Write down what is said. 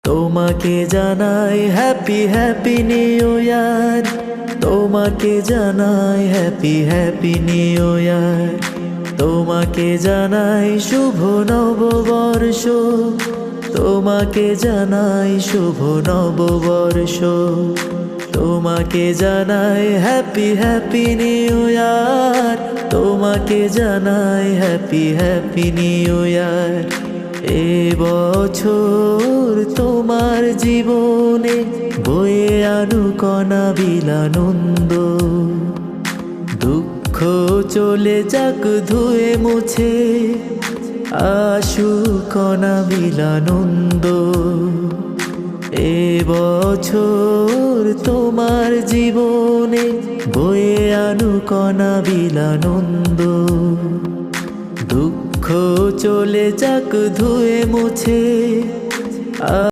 তোমাকে জানাই happy happy new year, তোমাকে জানাই হ্যাপি হ্যাপি নিউ ইয়ার, তোমাকে জানাই শুভ নববর্ষ, তোমাকে জানাই শুভ নববর্ষ, তোমাকে জানাই হ্যাপি হ্যাপি নিউ ইয়ার, তোমাকে জানাই হ্যাপি হ্যাপি নিউ ইয়ার। এ বছর তোমার জীবনে বয়ে আনুক অনাবিল আনন্দ, দুঃখ চলে যাক ধুয়ে মুছে, আসুক অনাবিল আনন্দ। এ বছর তোমার জীবনে বয়ে আনুক অনাবিল আনন্দ, দুঃখ চলে যাক ধুয়ে মুছে।